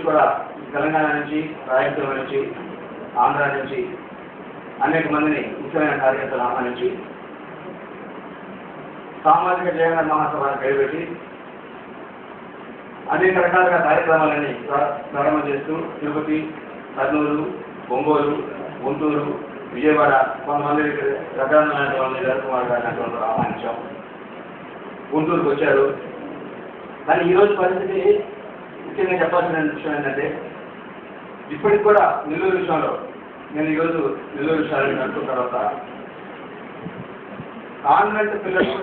కూడా తెలంగాణ నుంచి, రాయలసీమ నుంచి, ఆంధ్ర నుంచి అనేక మందిని ముఖ్యమైన కార్యకర్తలు ఆహ్వానించి సామాజిక జయగణ మహాసభను పేరుపెట్టి అనేక రకాలుగా కార్యక్రమాలని ప్రారంభం చేస్తూ తిరుపతి, కర్నూలు, ఒంగోలు, గుంటూరు, విజయవాడ కొంతమంది రకరకాల వాళ్ళని జరుపుకుమార్ గారిని ఆహ్వానించాం. గుంటూరుకు వచ్చారు. కానీ ఈరోజు పరిస్థితి ముఖ్యంగా చెప్పాల్సిన విషయం ఏంటంటే ఇప్పటికి కూడా నెల్లూరు విషయంలో నేను ఈరోజు నెల్లూరు విషయాన్ని కనుక్కున్న తర్వాత కాన్వెంట్ పిల్లలు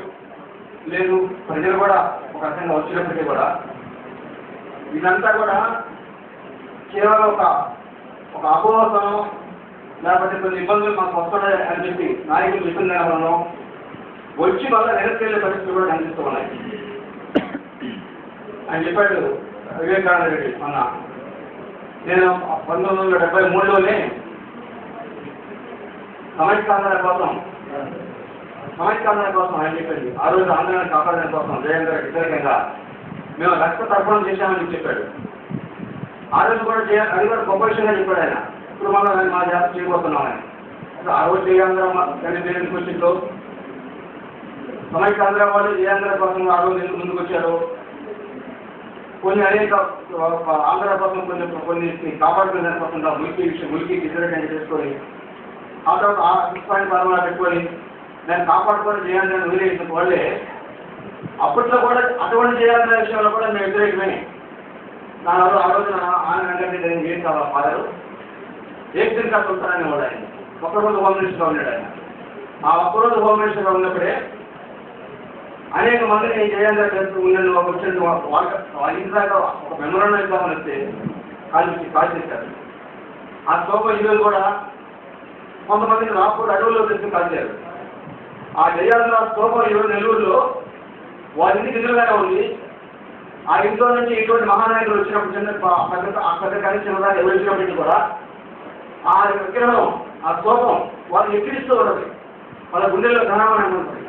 లేదు ప్రజలు కూడా ఒక రకంగా వచ్చినప్పటికీ కూడా ఇదంతా కూడా కేవలం ఒక అపోహతనం లేకపోతే కొన్ని ఇబ్బందులు మాకు వస్తున్నాయి అని చెప్పి నాయకులు చెప్పింది వలన వచ్చి వల్ల వెనక్కి వెళ్ళే పరిస్థితులు కూడా కనిపిస్తూ ఉన్నాయి. ఆయన చెప్పాడు వివేకానంద రెడ్డి మొన్న, నేను 1973లోనే సమైక్యాంధ్ర కోసం ఆయన చెప్పింది. ఆ రోజు ఆంధ్రాన్ని కాపాడడం కోసం జయంగా వ్యతిరేకంగా మేము రక్త తర్పణం చేశామని చెప్పాడు. ఆ రోజు కూడా అది కూడా గొప్ప విషయంగా చెప్పాడు ఆయన. ఇప్పుడు మనం మా జాతర చేయబోతున్నాం ఆయన. ఆ రోజు జయాంధ్ర కానీ దేనికి వచ్చిందో సమైక్యాంధ్ర వాళ్ళు జయాంధ్ర కోసం ఆ రోజు ఎందుకు ముందుకు వచ్చారు, కొన్ని అనేక ఆంధ్ర కోసం కొన్ని కాపాడుకునే కోసం ములికి వ్యతిరేకంగా చేసుకొని ఆ తర్వాత ఆ పుష్పాన్ని పరమాలు పెట్టుకొని దాన్ని కాపాడుకొని జయాంధ్రాన్ని వదిలేసిన వాళ్ళే అప్పట్లో కూడా అటువంటి జయాంధ్ర విషయంలో కూడా మేము వ్యతిరేకమే. ఆ రోజున ఆనందంగా ఏం కావాలి ఫాదరు ఏకదిన కాదు ఉంటారని వాడు ఆయన. ఒక్కరోజు హోమ్ మినిస్టర్గా ఉన్నాడు ఆయన. ఆ ఒక్కరోజు హోమ్ మినిస్టర్గా ఉన్నప్పుడే అనేక మందిని జయాంధ్ర ఉన్నది ఒక వచ్చిన వాళ్ళ ఇంటి దాకా ఒక మెమోరాండం ఇద్దామని వస్తే కాల్ చేశారు. ఆ శోభ ఈరోజు కూడా కొంతమందిని రాపూర్ అడవుల్లో తెచ్చి కాల్చారు. ఆ జయాంధ్ర శోభ ఈరోజు నెల్లూరులో వాళ్ళ ఇంటికి ఎదురుగానే ఉంది. ఆ ఇంట్లో నుంచి ఇటువంటి మహానాయకులు వచ్చినప్పుడు పెద్ద కానీ చిన్నదాన్ని ఎవరు వచ్చినప్పటికీ కూడా ఆ విగ్రహం ఆ శోభం వాళ్ళు ఎక్కిరిస్తూ ఉన్నది. వాళ్ళ గుండెల్లో ఘనమైన ఉంటుంది.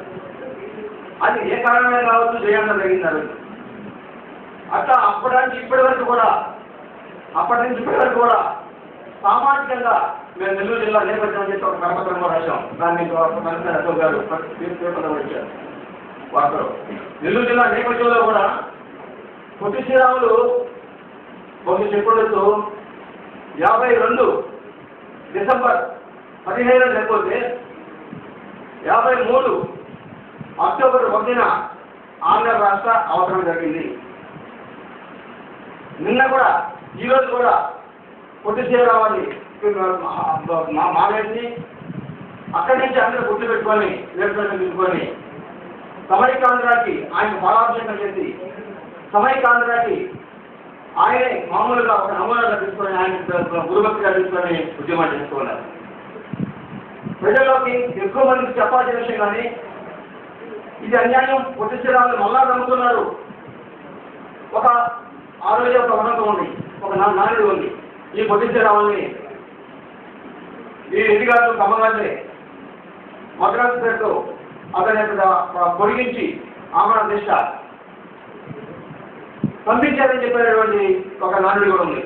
అది ఏ కారణమే కావచ్చు జయాంధ్ర జరిగింది. అట్లా అప్పటి నుంచి ఇప్పటి వరకు కూడా సామాజికంగా మేము నెల్లూరు జిల్లా నేపథ్యం చేసి ఒక కరపత్రం రాశాం. దాన్ని అశోక్ గారు పేపర్లో వచ్చారు. వార్తలు నెల్లూరు జిల్లా నేపథ్యంలో కూడా పొట్టి శ్రీరాములు బహుశా చెప్పుడుతూ 52 డిసెంబర్ 15 లేకపోతే 53 అక్టోబర్ 1న ఆంధ్ర రాష్ట్ర అవసరం జరిగింది. నిన్న కూడా ఈరోజు కూడా పొట్టి శ్రీరామాన్ని మానేసి అక్కడి నుంచి అందరూ గుర్తు పెట్టుకొని వేరుకొని తీసుకొని సమైక్యాంధ్రాకి ఆయన బలాభిషేకం చేసి సమైక్యాంధ్రాకి ఆయనే మామూలుగా ఒక నమూనాగా తీసుకొని ఆయన గురుభక్తిగా తీసుకొని ఉద్యమాలు చేసుకున్నారు. ప్రజల్లోకి ఎక్కువ మందికి చెప్పాల్సిన విషయం కానీ ఇది అన్యాయం, పొట్టి శ్రీరాములు మళ్ళా నమ్ముతున్నారు. ఆ రోజు ఒక వనంతం ఉంది, ఒక నాయుడు ఉంది. ఈ పొట్టి శ్రీరాముల్ని ఈ ఎన్నికలు కమ్మగానే మద్రాసు పేరుతో అతని పొడిగించి ఆమరణ దీక్ష పంపించారని చెప్పేటువంటి ఒక నానుడి కూడా ఉంది.